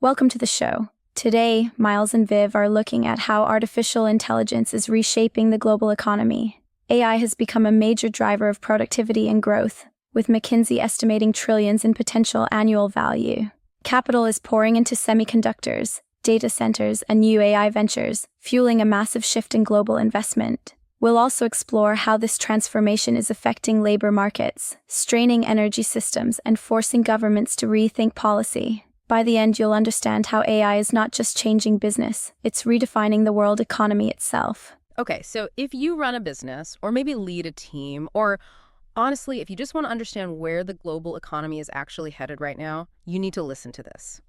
Welcome to the show. Today, Miles and Viv are looking at how artificial intelligence is reshaping the global economy. AI has become a major driver of productivity and growth, with McKinsey estimating trillions in potential annual value. Capital is pouring into semiconductors, data centers, and new AI ventures, fueling a massive shift in global investment. We'll also explore how this transformation is affecting labor markets, straining energy systems, and forcing governments to rethink policy. By the end, you'll understand how AI is not just changing business, it's redefining the world economy itself. Okay, so if you run a business, or maybe lead a team, or honestly, if you just want to understand where the global economy is actually headed right now, you need to listen to this.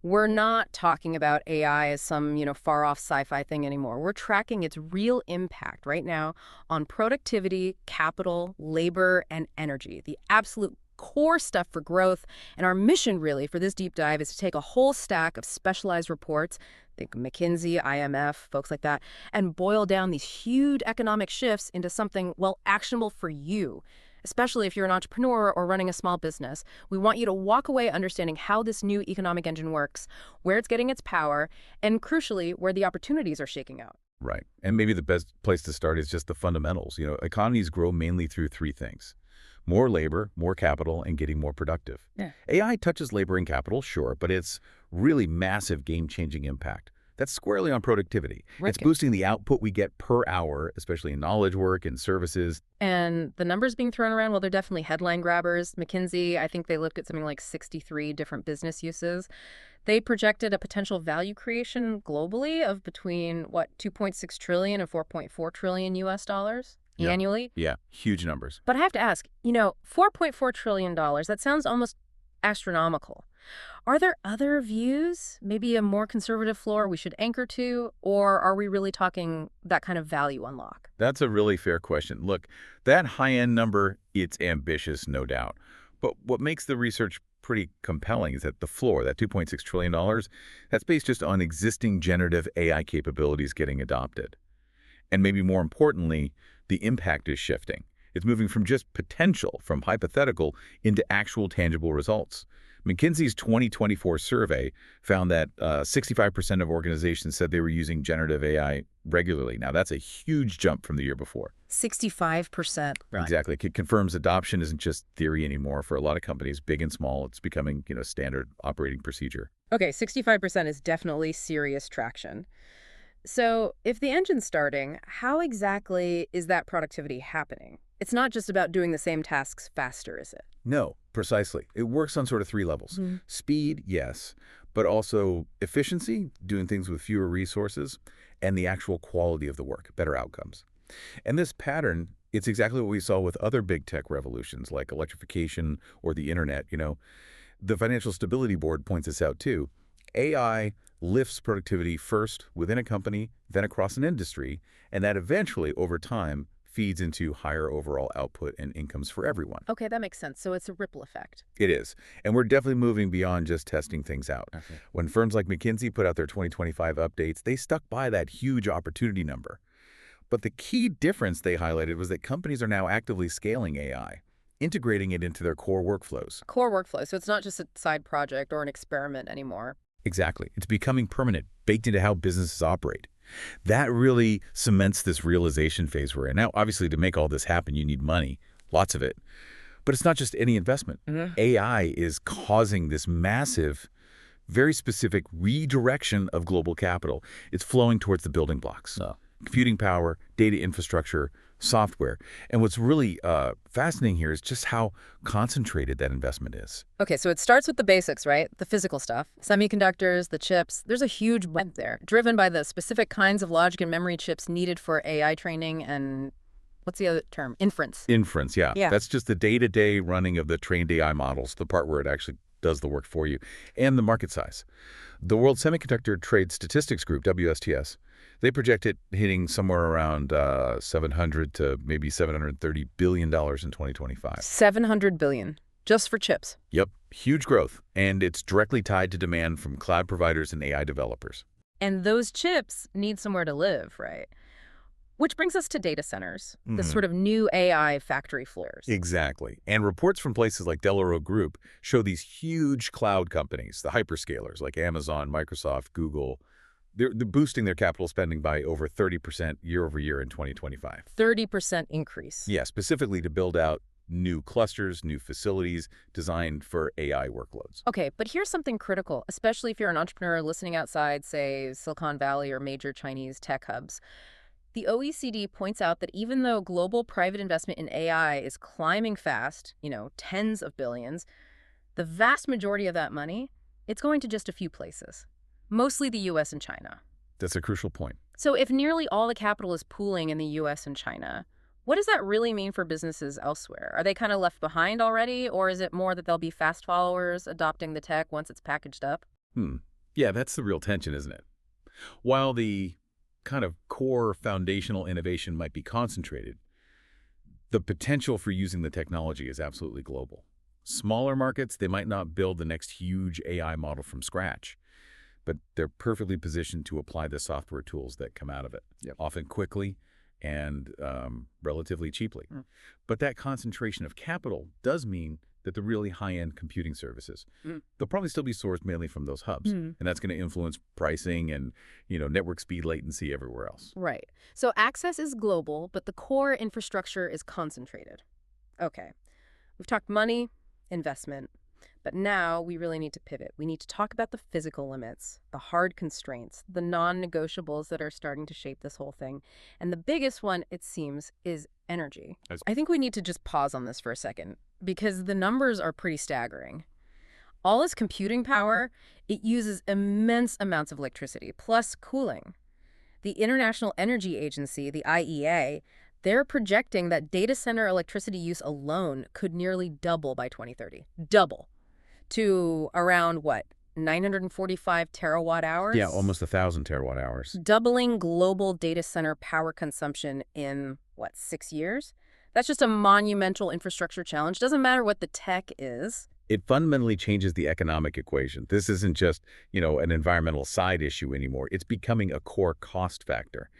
We're not talking about AI as some, far-off sci-fi thing anymore. We're tracking its real impact right now on productivity, capital, labor, and energy, the absolute core stuff for growth. And our mission, really, for this deep dive is to take a whole stack of specialized reports, think McKinsey, IMF, folks like that, and boil down these huge economic shifts into something, well, actionable for you. Especially if you're an entrepreneur or running a small business. We want you to walk away understanding how this new economic engine works, where it's getting its power, and crucially, where the opportunities are shaking out. Right. And maybe the best place to start is just the fundamentals. Economies grow mainly through three things: more labor, more capital, and getting more productive. Yeah. AI touches labor and capital, sure, but it's really massive game-changing impact. That's squarely on productivity. Right. It's boosting the output we get per hour, especially in knowledge work and services. And the numbers being thrown around, well, they're definitely headline grabbers. McKinsey, I think they looked at something like 63 different business uses. They projected a potential value creation globally of between, 2.6 trillion and 4.4 trillion US dollars annually. Yeah, huge numbers. But I have to ask, $4.4 trillion, that sounds almost astronomical. Are there other views, maybe a more conservative floor we should anchor to, or are we really talking that kind of value unlock? That's a really fair question. Look, that high-end number, it's ambitious, no doubt. But what makes the research pretty compelling is that the floor, that $2.6 trillion, that's based just on existing generative AI capabilities getting adopted. And maybe more importantly, the impact is shifting. It's moving from just potential, from hypothetical, into actual tangible results. McKinsey's 2024 survey found that 65% of organizations said they were using generative AI regularly. Now, that's a huge jump from the year before. 65%. Right. Exactly. It confirms adoption isn't just theory anymore. For a lot of companies, big and small, it's becoming, standard operating procedure. Okay, 65% is definitely serious traction. So if the engine's starting, how exactly is that productivity happening? It's not just about doing the same tasks faster, is it? No, precisely. It works on sort of three levels. Mm-hmm. Speed, yes, but also efficiency, doing things with fewer resources, and the actual quality of the work, better outcomes. And this pattern, it's exactly what we saw with other big tech revolutions like electrification or the internet. The Financial Stability Board points this out too. AI lifts productivity first within a company, then across an industry, and that eventually, over time, feeds into higher overall output and incomes for everyone. Okay, that makes sense. So it's a ripple effect. It is. And we're definitely moving beyond just testing things out. Okay. When firms like McKinsey put out their 2025 updates, they stuck by that huge opportunity number. But the key difference they highlighted was that companies are now actively scaling AI, integrating it into their core workflows. Core workflow. So it's not just a side project or an experiment anymore. Exactly. It's becoming permanent, baked into how businesses operate. That really cements this realization phase we're in. Now, obviously, to make all this happen, you need money, lots of it. But it's not just any investment. Mm-hmm. AI is causing this massive, very specific redirection of global capital. It's flowing towards the building blocks. Computing power, data infrastructure, software. And what's really fascinating here is just how concentrated that investment is. Okay, so it starts with the basics, right? The physical stuff. Semiconductors, the chips. There's a huge web there, driven by the specific kinds of logic and memory chips needed for AI training and, what's the other term? Inference. Inference, yeah. Yeah. That's just the day-to-day running of the trained AI models, the part where it actually does the work for you, and the market size. The World Semiconductor Trade Statistics Group, WSTS, they project it hitting somewhere around $700 to maybe $730 billion in 2025. $700 billion, just for chips. Yep, huge growth. And it's directly tied to demand from cloud providers and AI developers. And those chips need somewhere to live, right? Which brings us to data centers, the sort of new AI factory floors. Exactly. And reports from places like Delaware Group show these huge cloud companies, the hyperscalers like Amazon, Microsoft, Google. They're boosting their capital spending by over 30% year over year in 2025. 30% increase. Yeah, specifically to build out new clusters, new facilities designed for AI workloads. Okay, but here's something critical, especially if you're an entrepreneur listening outside, say, Silicon Valley or major Chinese tech hubs. The OECD points out that even though global private investment in AI is climbing fast, tens of billions, the vast majority of that money, it's going to just a few places, mostly the US and China. That's a crucial point. So if nearly all the capital is pooling in the US and China, what does that really mean for businesses elsewhere? Are they kind of left behind already, or is it more that they'll be fast followers adopting the tech once it's packaged up? Yeah, that's the real tension, isn't it? While the kind of core foundational innovation might be concentrated, the potential for using the technology is absolutely global. Smaller markets, they might not build the next huge AI model from scratch, but they're perfectly positioned to apply the software tools that come out of it, often quickly and relatively cheaply. But that concentration of capital does mean that the really high-end computing services, they'll probably still be sourced mainly from those hubs. And that's going to influence pricing and, network speed latency everywhere else. Right. So access is global, but the core infrastructure is concentrated. Okay. We've talked money, investment, but now we really need to pivot. We need to talk about the physical limits, the hard constraints, the non-negotiables that are starting to shape this whole thing. And the biggest one, it seems, is energy. I think we need to just pause on this for a second because the numbers are pretty staggering. All this computing power, it uses immense amounts of electricity, plus cooling. The International Energy Agency, the IEA, they're projecting that data center electricity use alone could nearly double by 2030. Double. To around, 945 terawatt hours? Yeah, almost 1,000 terawatt hours. Doubling global data center power consumption in, 6 years? That's just a monumental infrastructure challenge. Doesn't matter what the tech is. It fundamentally changes the economic equation. This isn't just, an environmental side issue anymore. It's becoming a core cost factor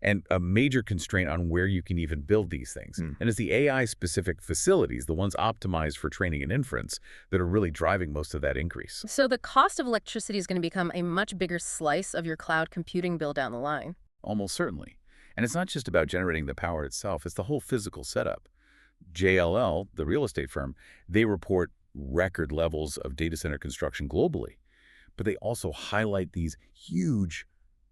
and a major constraint on where you can even build these things. And it's the AI-specific facilities, the ones optimized for training and inference, that are really driving most of that increase. So the cost of electricity is going to become a much bigger slice of your cloud computing bill down the line. Almost certainly. And it's not just about generating the power itself. It's the whole physical setup. JLL, the real estate firm, they report record levels of data center construction globally. But they also highlight these huge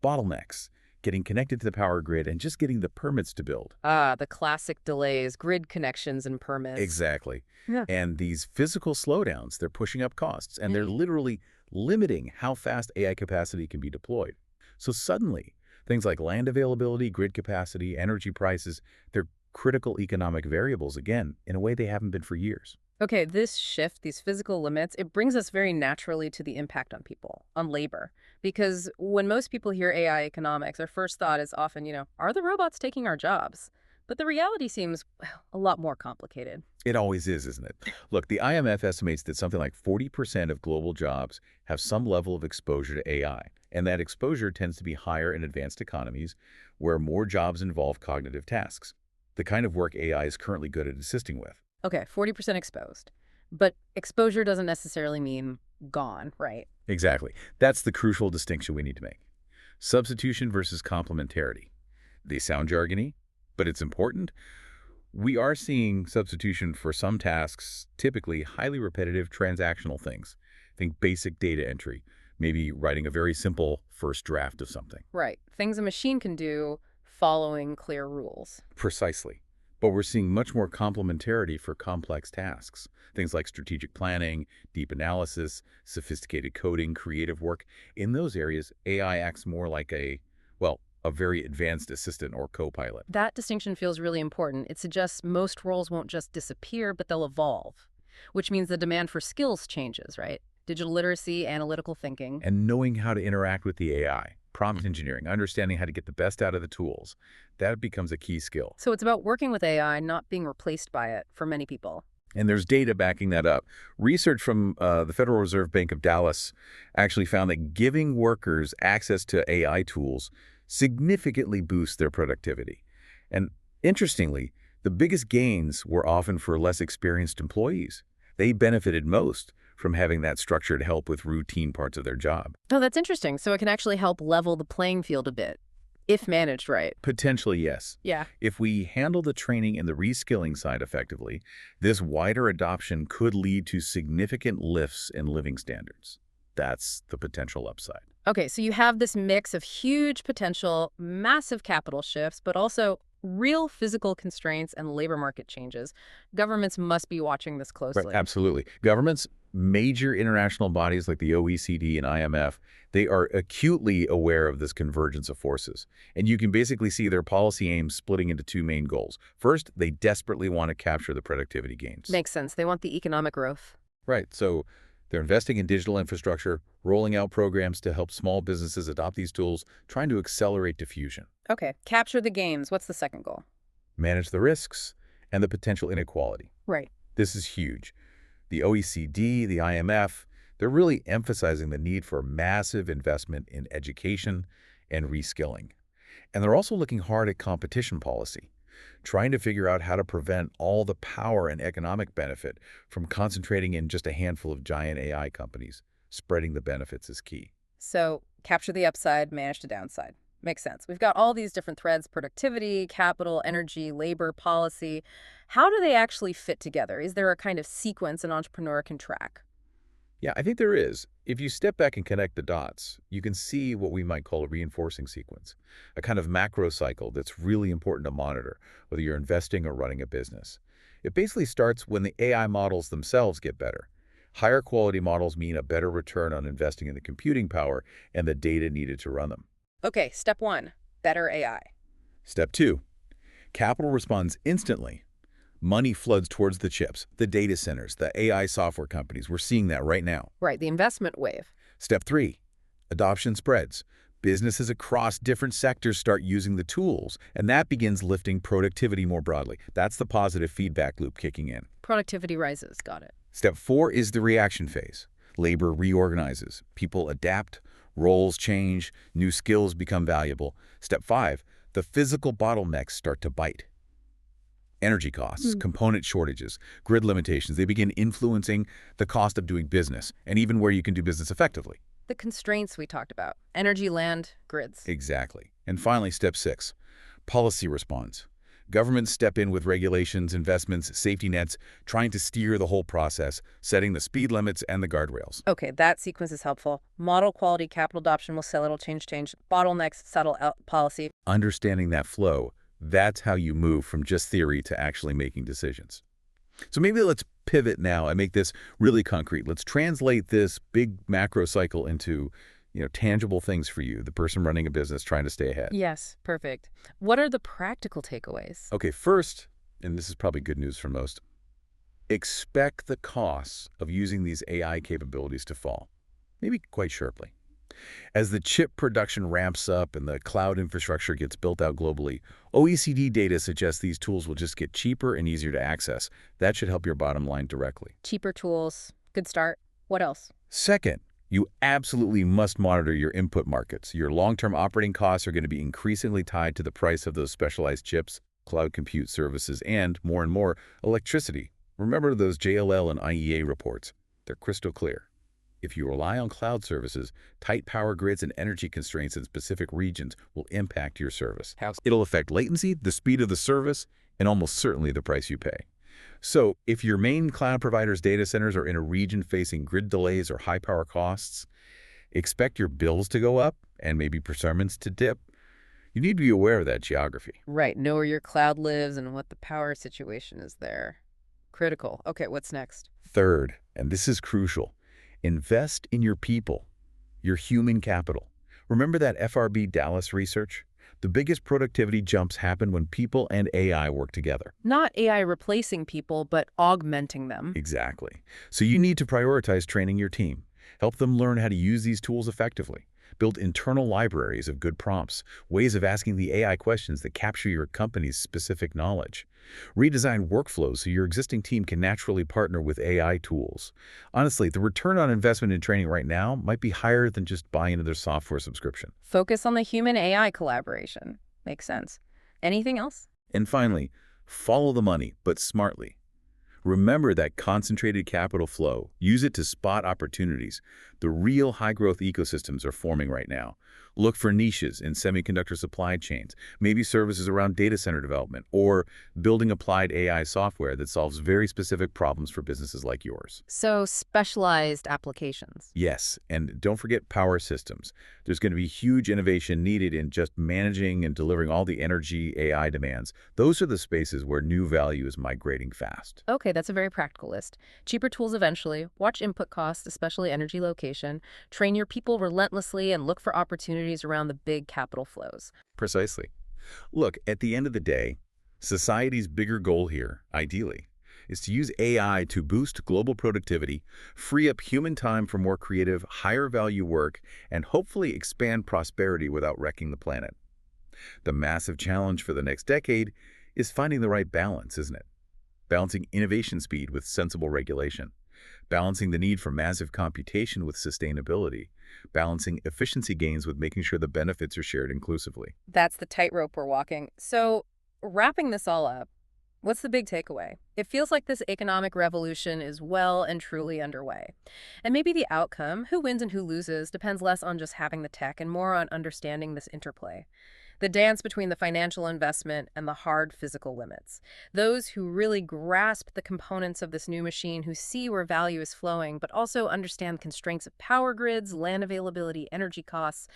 bottlenecks, getting connected to the power grid and just getting the permits to build. The classic delays, grid connections and permits. Exactly. Yeah. And these physical slowdowns, they're pushing up costs, and they're literally limiting how fast AI capacity can be deployed. So suddenly, things like land availability, grid capacity, energy prices, they're critical economic variables again, in a way they haven't been for years. Okay, this shift, these physical limits, it brings us very naturally to the impact on people, on labor. Because when most people hear AI economics, their first thought is often, are the robots taking our jobs? But the reality seems a lot more complicated. It always is, isn't it? Look, the IMF estimates that something like 40% of global jobs have some level of exposure to AI. And that exposure tends to be higher in advanced economies where more jobs involve cognitive tasks, the kind of work AI is currently good at assisting with. Okay, 40% exposed. But exposure doesn't necessarily mean gone, right? Exactly. That's the crucial distinction we need to make. Substitution versus complementarity. They sound jargony, but it's important. We are seeing substitution for some tasks, typically highly repetitive transactional things. Think basic data entry, maybe writing a very simple first draft of something. Right. Things a machine can do following clear rules. Precisely. But we're seeing much more complementarity for complex tasks. Things like strategic planning, deep analysis, sophisticated coding, creative work. In those areas, AI acts more like a very advanced assistant or co-pilot. That distinction feels really important. It suggests most roles won't just disappear, but they'll evolve, which means the demand for skills changes, right? Digital literacy, analytical thinking. And knowing how to interact with the AI. Prompt engineering, understanding how to get the best out of the tools, that becomes a key skill. So it's about working with AI, not being replaced by it for many people. And there's data backing that up. Research from the Federal Reserve Bank of Dallas actually found that giving workers access to AI tools significantly boosts their productivity. And interestingly, the biggest gains were often for less experienced employees. They benefited most from having that structured help with routine parts of their job. Oh, that's interesting. So it can actually help level the playing field a bit, if managed right. Potentially, yes. Yeah. If we handle the training and the reskilling side effectively, this wider adoption could lead to significant lifts in living standards. That's the potential upside. Okay, so you have this mix of huge potential, massive capital shifts, but also real physical constraints and labor market changes. Governments must be watching this closely. Right, absolutely. Governments, major international bodies like the OECD and IMF, they are acutely aware of this convergence of forces. And you can basically see their policy aims splitting into two main goals. First, they desperately want to capture the productivity gains. Makes sense. They want the economic growth. Right. So they're investing in digital infrastructure, rolling out programs to help small businesses adopt these tools, trying to accelerate diffusion. Okay, capture the gains. What's the second goal? Manage the risks and the potential inequality. Right. This is huge. The OECD, the IMF, they're really emphasizing the need for massive investment in education and reskilling. And they're also looking hard at competition policy, trying to figure out how to prevent all the power and economic benefit from concentrating in just a handful of giant AI companies. Spreading the benefits is key. So capture the upside, manage the downside. Makes sense. We've got all these different threads: productivity, capital, energy, labor, policy. How do they actually fit together? Is there a kind of sequence an entrepreneur can track? Yeah, I think there is. If you step back and connect the dots, you can see what we might call a reinforcing sequence, a kind of macro cycle that's really important to monitor, whether you're investing or running a business. It basically starts when the AI models themselves get better. Higher quality models mean a better return on investing in the computing power and the data needed to run them. Okay, step one, better AI. Step 2, capital responds instantly. Money floods towards the chips, the data centers, the AI software companies. We're seeing that right now. Right, the investment wave. Step 3, adoption spreads. Businesses across different sectors start using the tools, and that begins lifting productivity more broadly. That's the positive feedback loop kicking in. Productivity rises, got it. Step 4 is the reaction phase. Labor reorganizes. People adapt, roles change, new skills become valuable. Step 5, the physical bottlenecks start to bite. Energy costs, component shortages, grid limitations, they begin influencing the cost of doing business and even where you can do business effectively. The constraints we talked about: energy, land, grids. Exactly. And finally, step 6, policy response. Governments step in with regulations, investments, safety nets, trying to steer the whole process, setting the speed limits and the guardrails. Okay, that sequence is helpful. Model quality, capital adoption will settle, change. Bottlenecks, settle out policy. Understanding that flow, that's how you move from just theory to actually making decisions. So maybe let's pivot now and make this really concrete. Let's translate this big macro cycle into, tangible things for you, the person running a business trying to stay ahead. Yes, perfect. What are the practical takeaways? Okay, first, and this is probably good news for most, expect the costs of using these AI capabilities to fall, maybe quite sharply. As the chip production ramps up and the cloud infrastructure gets built out globally, OECD data suggests these tools will just get cheaper and easier to access. That should help your bottom line directly. Cheaper tools, good start. What else? Second, you absolutely must monitor your input markets. Your long-term operating costs are going to be increasingly tied to the price of those specialized chips, cloud compute services, and more, electricity. Remember those JLL and IEA reports. They're crystal clear. If you rely on cloud services, tight power grids and energy constraints in specific regions will impact your service. It'll affect latency, the speed of the service, and almost certainly the price you pay. So if your main cloud provider's data centers are in a region facing grid delays or high power costs, expect your bills to go up and maybe performance to dip. You need to be aware of that geography. Right, know where your cloud lives and what the power situation is there. Critical. Okay, what's next? Third, and this is crucial, invest in your people, your human capital. Remember that FRB Dallas research? The biggest productivity jumps happen when people and AI work together. Not AI replacing people, but augmenting them. Exactly. So you need to prioritize training your team. Help them learn how to use these tools effectively. Build internal libraries of good prompts, ways of asking the AI questions that capture your company's specific knowledge. Redesign workflows so your existing team can naturally partner with AI tools. Honestly, the return on investment in training right now might be higher than just buying into their software subscription. Focus on the human AI collaboration. Makes sense. Anything else? And finally, follow the money, but smartly. Remember that concentrated capital flow. Use it to spot opportunities. The real high-growth ecosystems are forming right now. Look for niches in semiconductor supply chains, maybe services around data center development, or building applied AI software that solves very specific problems for businesses like yours. So specialized applications. Yes, and don't forget power systems. There's going to be huge innovation needed in just managing and delivering all the energy AI demands. Those are the spaces where new value is migrating fast. Okay, that's a very practical list. Cheaper tools eventually, watch input costs, especially energy location, train your people relentlessly, and look for opportunities around the big capital flows. Precisely. Look, at the end of the day, society's bigger goal here, ideally, is to use AI to boost global productivity, free up human time for more creative, higher-value work, and hopefully expand prosperity without wrecking the planet. The massive challenge for the next decade is finding the right balance, isn't it? Balancing innovation speed with sensible regulation, balancing the need for massive computation with sustainability, balancing efficiency gains with making sure the benefits are shared inclusively. That's the tightrope we're walking. So, wrapping this all up, what's the big takeaway? It feels like this economic revolution is well and truly underway. And maybe the outcome, who wins and who loses, depends less on just having the tech and more on understanding this interplay. The dance between the financial investment and the hard physical limits. Those who really grasp the components of this new machine, who see where value is flowing, but also understand constraints of power grids, land availability, energy costs,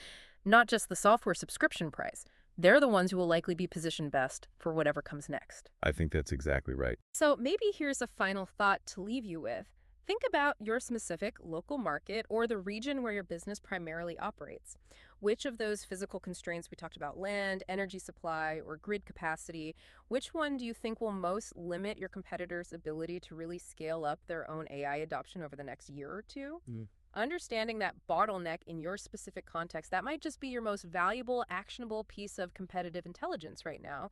not just the software subscription price. They're the ones who will likely be positioned best for whatever comes next. I think that's exactly right. So maybe here's a final thought to leave you with. Think about your specific local market or the region where your business primarily operates. Which of those physical constraints we talked about, land, energy supply, or grid capacity, which one do you think will most limit your competitors' ability to really scale up their own AI adoption over the next year or two? Understanding that bottleneck in your specific context, that might just be your most valuable, actionable piece of competitive intelligence right now.